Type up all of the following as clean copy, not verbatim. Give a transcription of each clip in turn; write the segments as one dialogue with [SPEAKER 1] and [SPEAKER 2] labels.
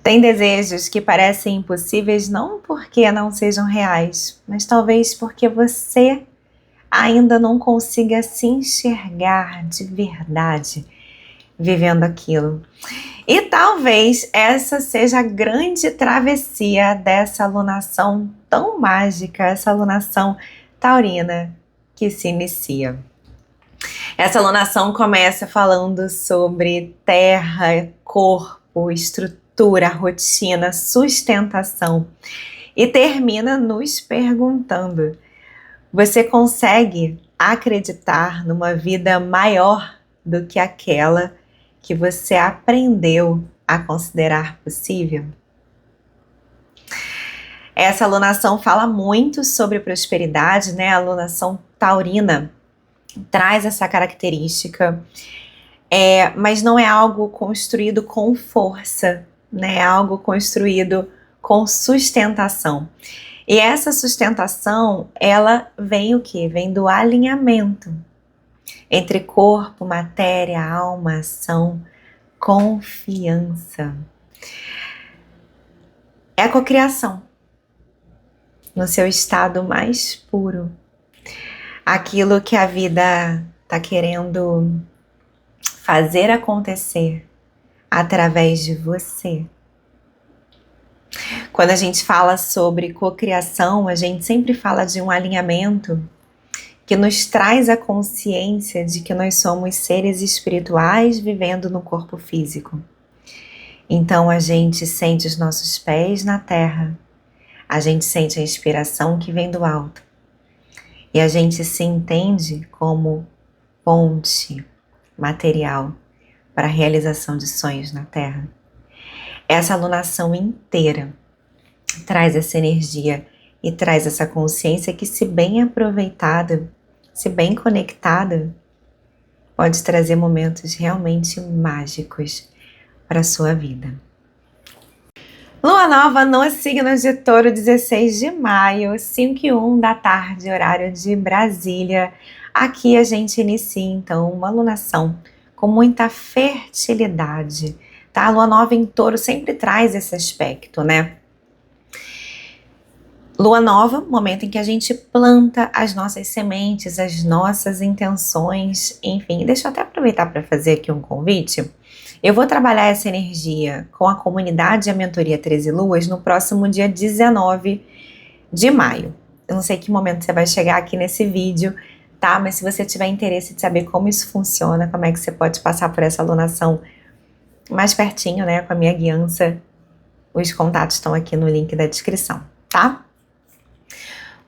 [SPEAKER 1] Tem desejos que parecem impossíveis não porque não sejam reais, mas talvez porque você ainda não consiga se enxergar de verdade vivendo aquilo. E talvez essa seja a grande travessia dessa alunação tão mágica, essa alunação taurina que se inicia. Essa alunação começa falando sobre terra, corpo, estrutura, rotina, sustentação e termina nos perguntando: você consegue acreditar numa vida maior do que aquela que você aprendeu a considerar possível? Essa alunação fala muito sobre prosperidade, né? A alunação taurina traz essa característica, mas não é algo construído com força, né? É algo construído com sustentação. E essa sustentação, ela vem o quê? Vem do alinhamento entre corpo, matéria, alma, ação, confiança. É a cocriação no seu estado mais puro. Aquilo que a vida está querendo fazer acontecer através de você. Quando a gente fala sobre cocriação, a gente sempre fala de um alinhamento que nos traz a consciência de que nós somos seres espirituais vivendo no corpo físico. Então a gente sente os nossos pés na terra, a gente sente a inspiração que vem do alto e a gente se entende como ponte material para a realização de sonhos na terra. Essa alunação inteira traz essa energia e traz essa consciência que, se bem aproveitada, se bem conectada, pode trazer momentos realmente mágicos para a sua vida. Lua nova no signo de Touro, 16 de maio, 5h01 da tarde, horário de Brasília. Aqui a gente inicia então uma alunação com muita fertilidade, tá? A lua nova em Touro sempre traz esse aspecto, né? Lua nova, momento em que a gente planta as nossas sementes, as nossas intenções, enfim. Deixa eu até aproveitar para fazer aqui um convite. Eu vou trabalhar essa energia com a comunidade e a mentoria 13 Luas no próximo dia 19 de maio. Eu não sei que momento você vai chegar aqui nesse vídeo, tá? Mas se você tiver interesse de saber como isso funciona, como é que você pode passar por essa alunação mais pertinho, né, com a minha guiança, os contatos estão aqui no link da descrição, tá?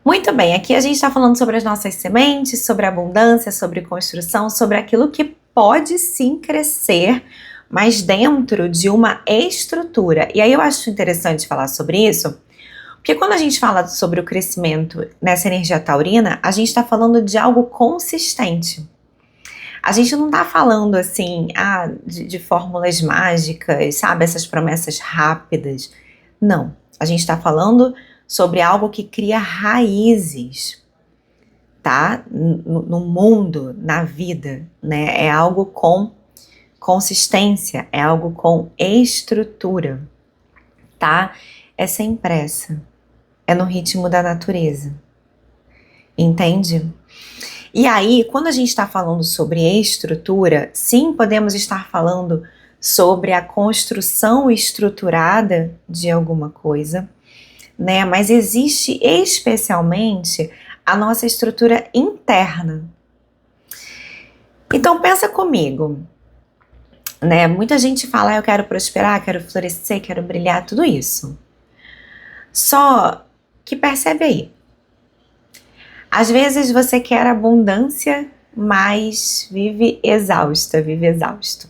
[SPEAKER 1] Muito bem, aqui a gente está falando sobre as nossas sementes, sobre abundância, sobre construção, sobre aquilo que pode sim crescer, mas dentro de uma estrutura. E aí eu acho interessante falar sobre isso, porque quando a gente fala sobre o crescimento nessa energia taurina, a gente está falando de algo consistente. A gente não está falando assim, de fórmulas mágicas, sabe, essas promessas rápidas. Não, a gente está falando sobre algo que cria raízes, tá? No mundo, na vida, né? É algo com consistência, é algo com estrutura, tá? É sem pressa, é no ritmo da natureza, entende? E aí, quando a gente está falando sobre estrutura, sim, podemos estar falando sobre a construção estruturada de alguma coisa, né? Mas existe especialmente a nossa estrutura interna. Então pensa comigo, né? Muita gente fala, eu quero prosperar, quero florescer, quero brilhar, tudo isso. Só que percebe aí, às vezes você quer abundância, mas vive exausta, vive exausto.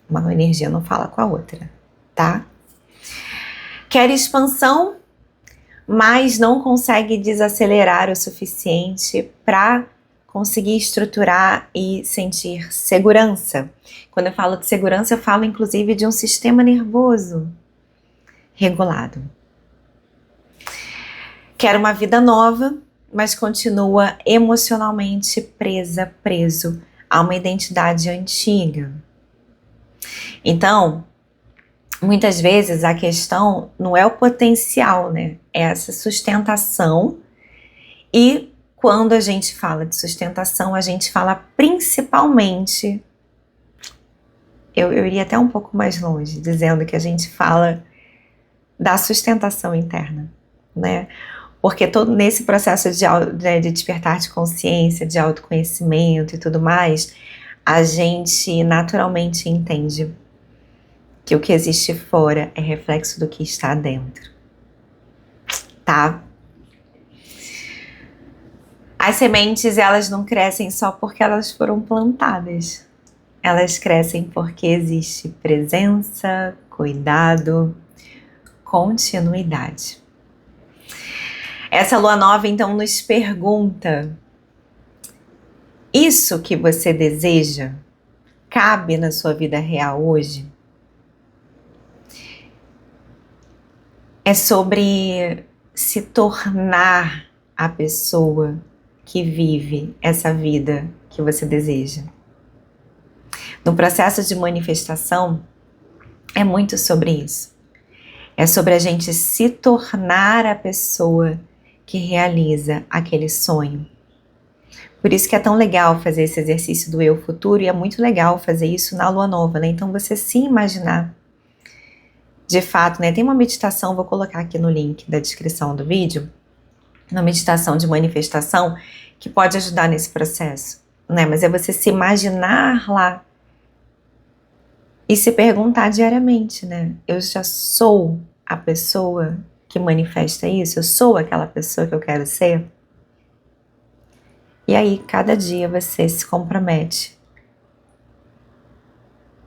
[SPEAKER 1] Uma energia não fala com a outra, tá? Quer expansão, mas não consegue desacelerar o suficiente para conseguir estruturar e sentir segurança. Quando eu falo de segurança, eu falo inclusive de um sistema nervoso regulado. Quer uma vida nova, mas continua emocionalmente preso a uma identidade antiga. Então, muitas vezes a questão não é o potencial, né? É essa sustentação. E quando a gente fala de sustentação, a gente fala principalmente, eu iria até um pouco mais longe, dizendo que a gente fala da sustentação interna, né? Porque todo nesse processo de despertar de consciência, de autoconhecimento e tudo mais, a gente naturalmente entende que o que existe fora é reflexo do que está dentro, tá? As sementes, elas não crescem só porque elas foram plantadas. Elas crescem porque existe presença, cuidado, continuidade. Essa lua nova, então, nos pergunta: isso que você deseja cabe na sua vida real hoje? É sobre se tornar a pessoa que vive essa vida que você deseja. No processo de manifestação, é muito sobre isso. É sobre a gente se tornar a pessoa que realiza aquele sonho. Por isso que é tão legal fazer esse exercício do eu futuro, e é muito legal fazer isso na lua nova, né? Então você se imaginar, de fato, né? Tem uma meditação, vou colocar aqui no link da descrição do vídeo, uma meditação de manifestação que pode ajudar nesse processo, né? Mas é você se imaginar lá e se perguntar diariamente, né? Eu já sou a pessoa que manifesta isso? Eu sou aquela pessoa que eu quero ser? E aí, cada dia você se compromete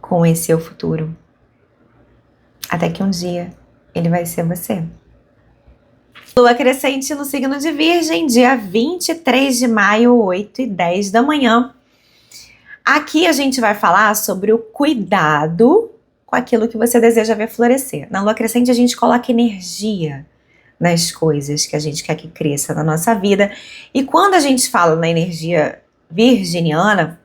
[SPEAKER 1] com esse eu futuro. Até que um dia ele vai ser você. Lua crescente no signo de Virgem, dia 23 de maio, 8h10 da manhã. Aqui a gente vai falar sobre o cuidado com aquilo que você deseja ver florescer. Na lua crescente a gente coloca energia nas coisas que a gente quer que cresça na nossa vida. E quando a gente fala na energia virginiana,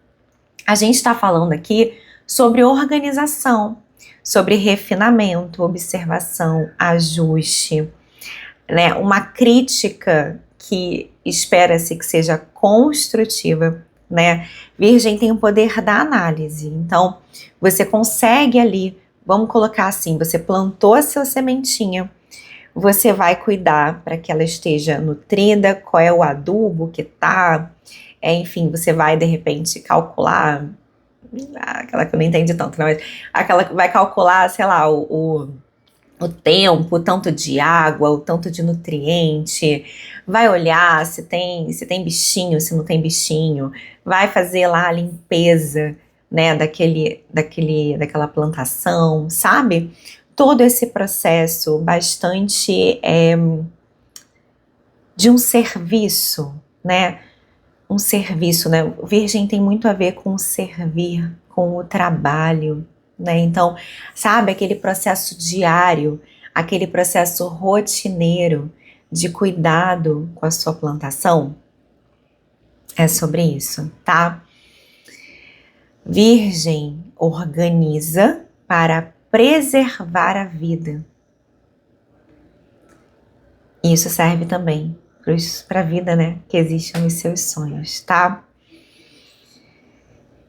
[SPEAKER 1] a gente está falando aqui sobre organização, sobre refinamento, observação, ajuste, né? Uma crítica que espera-se que seja construtiva, né? Virgem tem o poder da análise, então você consegue ali, vamos colocar assim, você plantou a sua sementinha, você vai cuidar para que ela esteja nutrida, qual é o adubo que tá, enfim, você vai de repente calcular, aquela que eu não entendi tanto, não, mas aquela que vai calcular, sei lá, o tempo, o tanto de água, o tanto de nutriente, vai olhar se tem bichinho, se não tem bichinho, vai fazer lá a limpeza, né, daquela plantação, sabe? Todo esse processo bastante de um serviço, né? Um serviço, né? Virgem tem muito a ver com o servir, com o trabalho, né? Então, sabe, aquele processo diário, aquele processo rotineiro de cuidado com a sua plantação? É sobre isso, tá? Virgem organiza para preservar a vida. Isso serve também para a vida, né? Que existe nos seus sonhos, tá?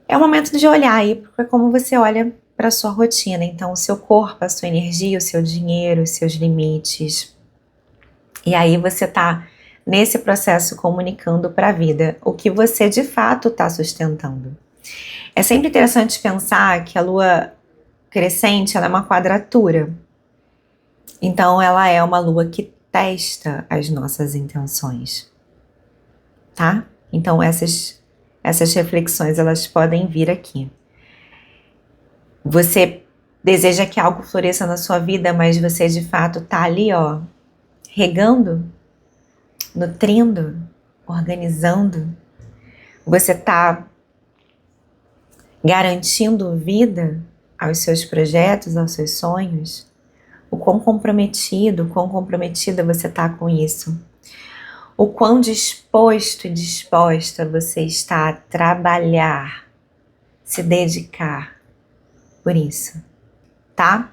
[SPEAKER 1] É o momento de olhar aí para como você olha para a sua rotina. Então, o seu corpo, a sua energia, o seu dinheiro, os seus limites. E aí você tá nesse processo comunicando para a vida o que você de fato está sustentando. É sempre interessante pensar que a lua crescente ela é uma quadratura. Então, ela é uma lua que testa as nossas intenções, tá? Então, essas reflexões, elas podem vir aqui. Você deseja que algo floresça na sua vida, mas você de fato tá ali, ó, regando, nutrindo, organizando. Você tá garantindo vida aos seus projetos, aos seus sonhos. O quão comprometida você tá com isso. O quão disposto e disposta você está a trabalhar, se dedicar por isso, tá?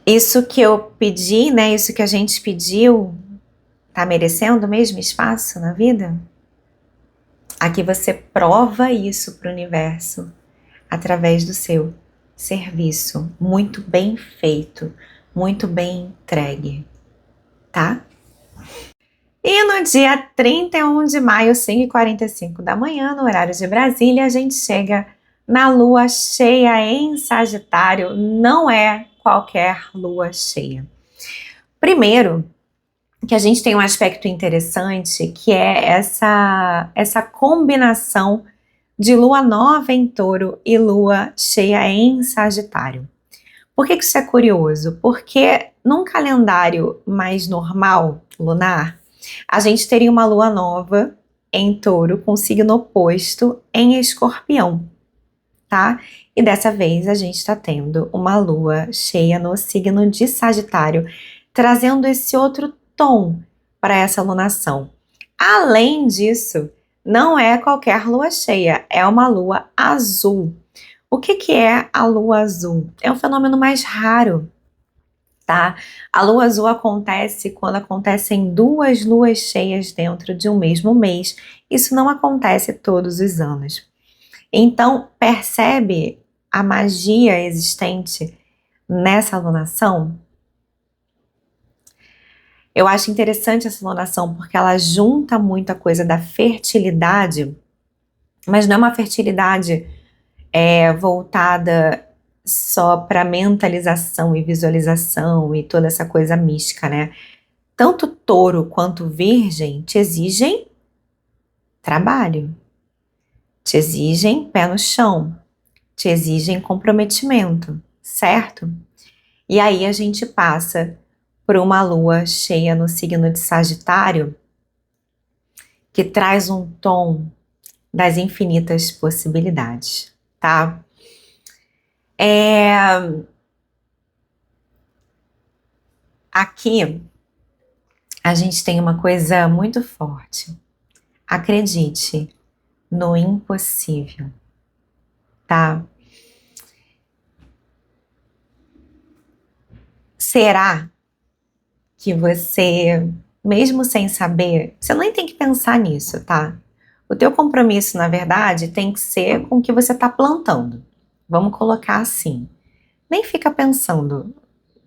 [SPEAKER 1] Isso que eu pedi, né? Isso que a gente pediu, tá merecendo o mesmo espaço na vida? Aqui você prova isso para o universo através do seu serviço, muito bem feito, muito bem entregue, tá? E no dia 31 de maio, 5h45 da manhã, no horário de Brasília, a gente chega na lua cheia em Sagitário. Não é qualquer lua cheia. Primeiro, que a gente tem um aspecto interessante, que é essa combinação de lua nova em Touro e lua cheia em Sagitário. Por que isso é curioso? Porque num calendário mais normal, lunar, a gente teria uma lua nova em Touro com signo oposto em Escorpião, tá? E dessa vez a gente está tendo uma lua cheia no signo de Sagitário, trazendo esse outro tom para essa lunação. Além disso, não é qualquer lua cheia, é uma lua azul. O que é a lua azul? É um fenômeno mais raro, tá? A lua azul acontece quando acontecem duas luas cheias dentro de um mesmo mês. Isso não acontece todos os anos. Então, percebe a magia existente nessa lunação? Eu acho interessante essa lunação porque ela junta muita coisa da fertilidade, mas não é uma fertilidade voltada só para mentalização e visualização e toda essa coisa mística, né? Tanto Touro quanto Virgem te exigem trabalho, te exigem pé no chão, te exigem comprometimento, certo? E aí a gente passa por uma lua cheia no signo de Sagitário, que traz um tom das infinitas possibilidades, tá? Aqui a gente tem uma coisa muito forte. Acredite no impossível, tá? Será que você, mesmo sem saber, você nem tem que pensar nisso, tá? O teu compromisso, na verdade, tem que ser com o que você está plantando. Vamos colocar assim. Nem fica pensando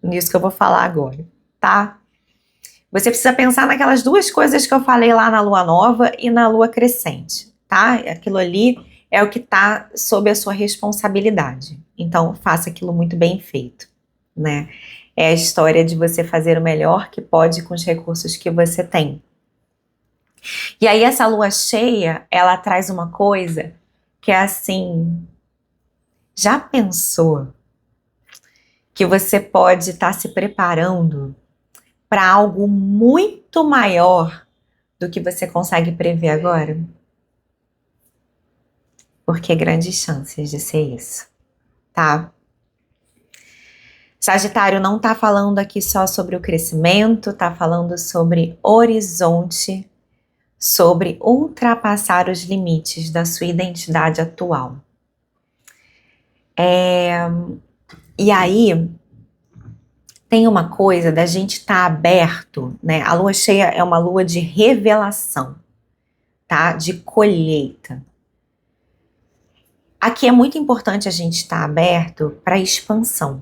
[SPEAKER 1] nisso que eu vou falar agora, tá? Você precisa pensar naquelas duas coisas que eu falei lá na lua nova e na lua crescente, tá? Aquilo ali é o que está sob a sua responsabilidade. Então, faça aquilo muito bem feito, né? É a história de você fazer o melhor que pode com os recursos que você tem. E aí essa lua cheia, ela traz uma coisa que é assim, já pensou que você pode estar se preparando para algo muito maior do que você consegue prever agora? Porque grandes chances de ser isso, tá? Sagitário não tá falando aqui só sobre o crescimento, tá falando sobre horizonte, sobre ultrapassar os limites da sua identidade atual. E aí, tem uma coisa da gente estar aberto, né? A lua cheia é uma lua de revelação, tá? De colheita. Aqui é muito importante a gente estar aberto para expansão.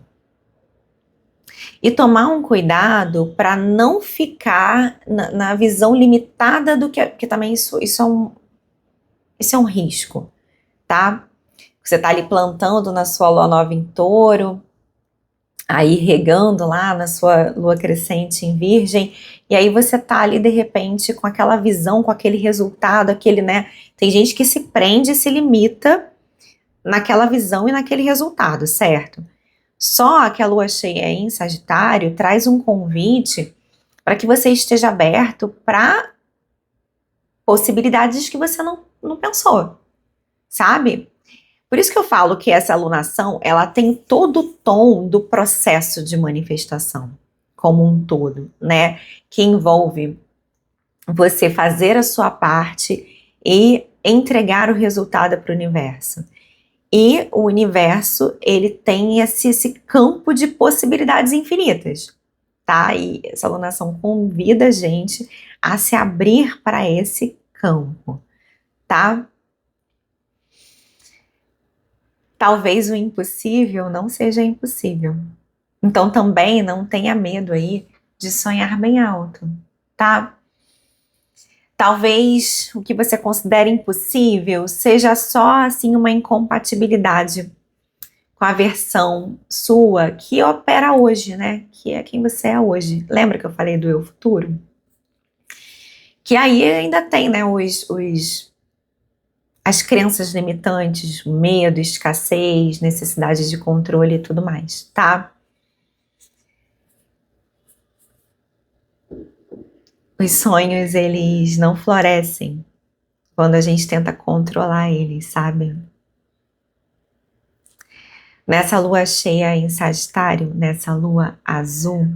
[SPEAKER 1] E tomar um cuidado para não ficar na visão limitada do que também isso é um risco, tá? Você tá ali plantando na sua lua nova em Touro, aí regando lá na sua lua crescente em Virgem, e aí você tá ali de repente com aquela visão, com aquele resultado, aquele, né? Tem gente que se prende e se limita naquela visão e naquele resultado, certo? Só que a lua cheia em Sagitário traz um convite para que você esteja aberto para possibilidades que você não pensou, sabe? Por isso que eu falo que essa alunação, ela tem todo o tom do processo de manifestação como um todo, né? Que envolve você fazer a sua parte e entregar o resultado para o universo. E o universo, ele tem esse campo de possibilidades infinitas, tá? E essa alunação convida a gente a se abrir para esse campo, tá? Talvez o impossível não seja impossível. Então também não tenha medo aí de sonhar bem alto, tá? Talvez o que você considera impossível seja só assim uma incompatibilidade com a versão sua que opera hoje, né? Que é quem você é hoje. Lembra que eu falei do eu futuro? Que aí ainda tem, né, as crenças limitantes, medo, escassez, necessidade de controle e tudo mais, tá? Os sonhos, eles não florescem quando a gente tenta controlar eles, sabe? Nessa lua cheia em Sagitário, nessa lua azul,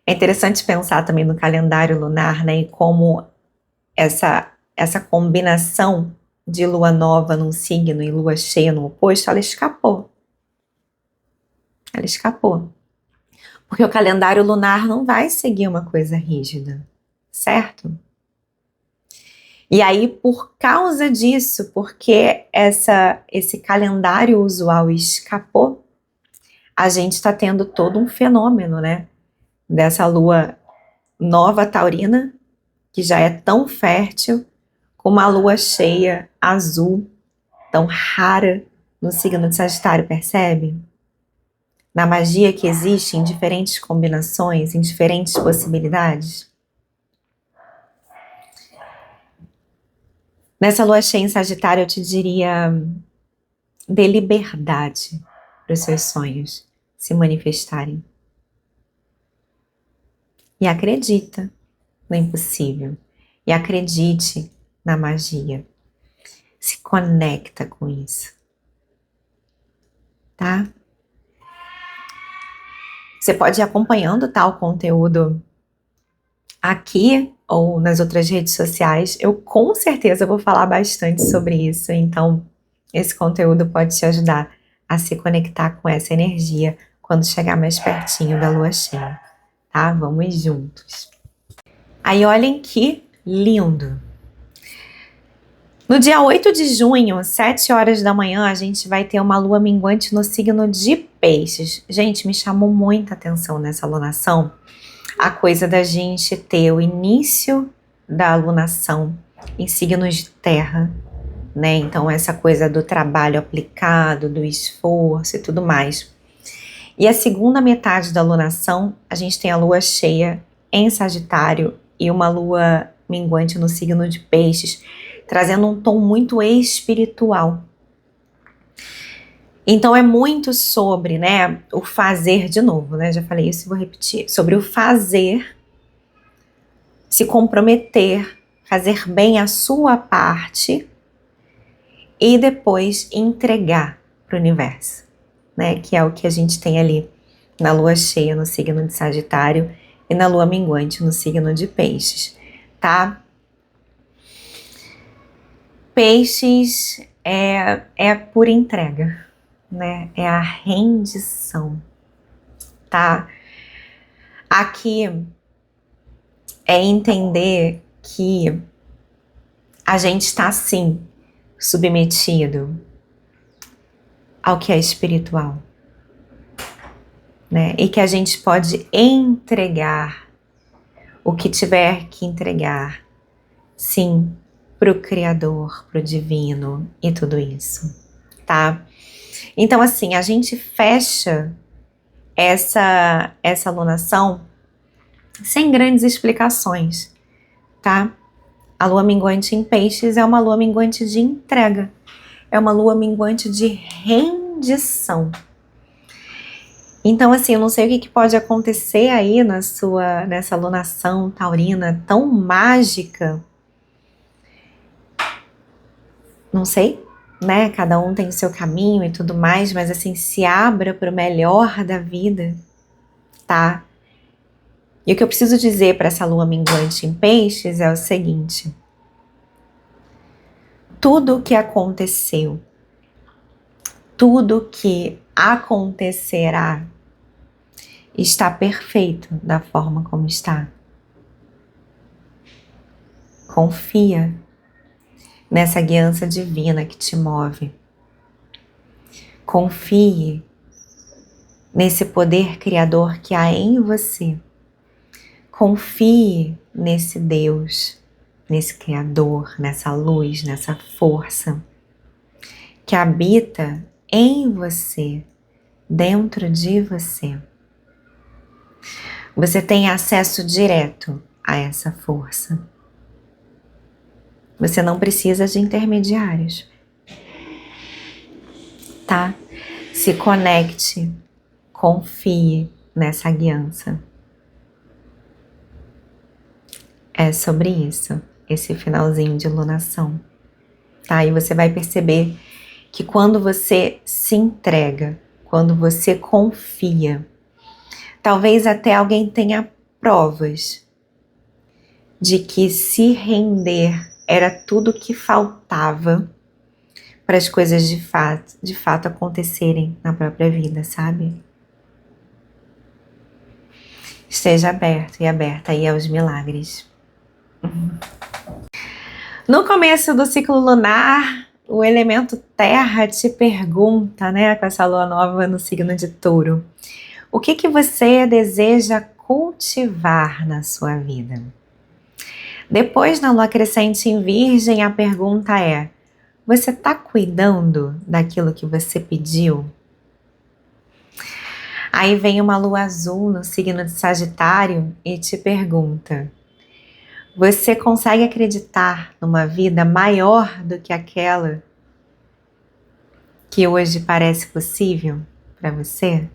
[SPEAKER 1] é interessante pensar também no calendário lunar, né? E como essa combinação de lua nova num signo e lua cheia no oposto, ela escapou. Ela escapou. Porque o calendário lunar não vai seguir uma coisa rígida, certo? E aí, por causa disso, porque esse calendário usual escapou, a gente está tendo todo um fenômeno, né? Dessa lua nova taurina, que já é tão fértil, com uma lua cheia azul, tão rara no signo de Sagitário, percebe? Na magia que existe em diferentes combinações, em diferentes possibilidades. Nessa lua cheia em Sagitário, eu te diria: dê liberdade para os seus sonhos se manifestarem. E acredita no impossível. E acredite na magia. Se conecta com isso. Tá? Você pode ir acompanhando, tá, o conteúdo aqui ou nas outras redes sociais. Eu com certeza vou falar bastante sobre isso. Então, esse conteúdo pode te ajudar a se conectar com essa energia quando chegar mais pertinho da lua cheia. Tá? Vamos juntos. Aí olhem que lindo! No dia 8 de junho, 7 horas da manhã, a gente vai ter uma lua minguante no signo de Peixes. Gente, me chamou muita atenção nessa alunação a coisa da gente ter o início da alunação em signos de terra, né? Então essa coisa do trabalho aplicado, do esforço e tudo mais. E a segunda metade da alunação, a gente tem a lua cheia em Sagitário e uma lua minguante no signo de Peixes, trazendo um tom muito espiritual. Então é muito sobre, né, o fazer de novo, né? Já falei isso e vou repetir. Sobre o fazer, se comprometer, fazer bem a sua parte e depois entregar para o universo, né? Que é o que a gente tem ali na lua cheia no signo de Sagitário e na lua minguante no signo de Peixes, tá? Peixes é por entrega, né? É a rendição, tá? Aqui é entender que a gente está sim submetido ao que é espiritual, né? E que a gente pode entregar o que tiver que entregar, sim, pro Criador, pro Divino e tudo isso, tá? Então, assim, a gente fecha essa alunação sem grandes explicações, tá? A lua minguante em Peixes é uma lua minguante de entrega, é uma lua minguante de rendição. Então, assim, eu não sei o que pode acontecer aí nessa alunação taurina tão mágica. Não sei, né? Cada um tem o seu caminho e tudo mais, mas assim, se abra para o melhor da vida, tá? E o que eu preciso dizer para essa lua minguante em Peixes é o seguinte: tudo o que aconteceu tudo que acontecerá está perfeito da forma como está. Confia nessa guiança divina que te move. Confie nesse poder criador que há em você. Confie nesse Deus, nesse Criador, nessa luz, nessa força que habita em você, dentro de você. Você tem acesso direto a essa força. Você não precisa de intermediários, tá? Se conecte, confie nessa guiança. É sobre isso, esse finalzinho de lunação, tá? E você vai perceber que quando você se entrega, quando você confia, talvez até alguém tenha provas de que se render era tudo que faltava para as coisas de fato acontecerem na própria vida, sabe? Esteja aberto e aberta aí aos milagres. No começo do ciclo lunar, o elemento terra te pergunta, né, com essa lua nova no signo de Touro, o que você deseja cultivar na sua vida? Depois, na lua crescente em Virgem, a pergunta é: você está cuidando daquilo que você pediu? Aí vem uma lua azul no signo de Sagitário e te pergunta: você consegue acreditar numa vida maior do que aquela que hoje parece possível para você?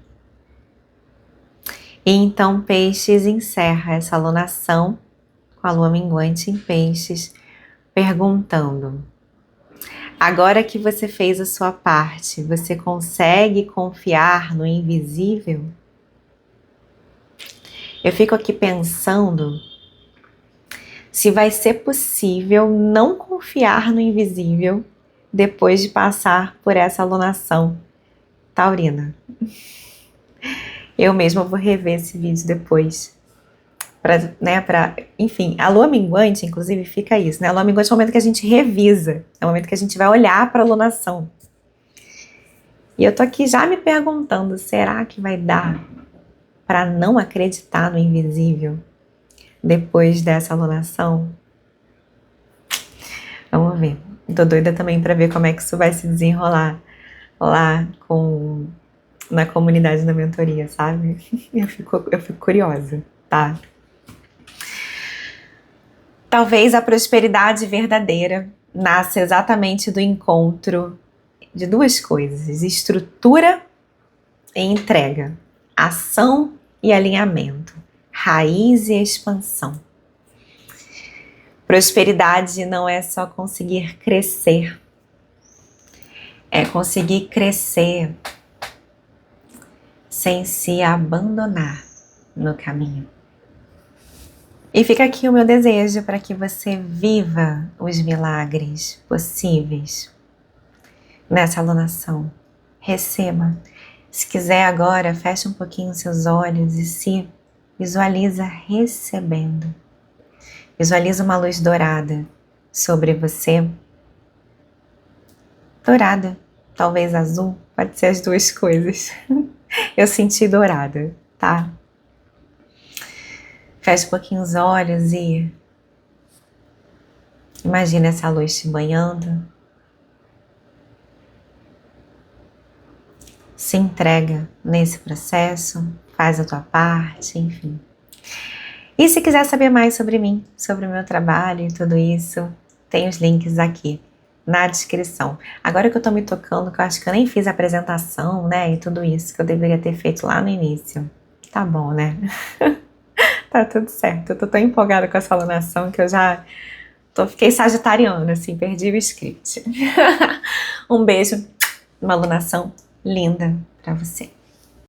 [SPEAKER 1] E então Peixes encerra essa lunação com a lua minguante em Peixes, perguntando: agora que você fez a sua parte, você consegue confiar no invisível? Eu fico aqui pensando se vai ser possível não confiar no invisível depois de passar por essa alunação taurina. Eu mesma vou rever esse vídeo depois. Enfim, a lua minguante, inclusive, fica isso, né? A lua minguante é o momento que a gente revisa, é o momento que a gente vai olhar para a alunação. E eu tô aqui já me perguntando, será que vai dar para não acreditar no invisível depois dessa alunação? Vamos ver. Tô doida também para ver como é que isso vai se desenrolar lá na comunidade da mentoria, sabe? Eu fico curiosa, tá? Talvez a prosperidade verdadeira nasça exatamente do encontro de duas coisas: estrutura e entrega, ação e alinhamento, raiz e expansão. Prosperidade não é só conseguir crescer, é conseguir crescer sem se abandonar no caminho. E fica aqui o meu desejo para que você viva os milagres possíveis nessa alunação. Receba. Se quiser agora, feche um pouquinho seus olhos e se visualiza recebendo. Visualiza uma luz dourada sobre você. Dourada, talvez azul, pode ser as duas coisas. Eu senti dourada, tá? Feche um pouquinho os olhos e imagina essa luz te banhando. Se entrega nesse processo, faz a tua parte, enfim. E se quiser saber mais sobre mim, sobre o meu trabalho e tudo isso, tem os links aqui na descrição. Agora que eu tô me tocando, que eu acho que eu nem fiz a apresentação, né, e tudo isso que eu deveria ter feito lá no início. Tá bom, né? Tá tudo certo. Eu tô tão empolgada com essa alunação que eu já fiquei sagitariana, assim, perdi o script. Um beijo, uma alunação linda pra você.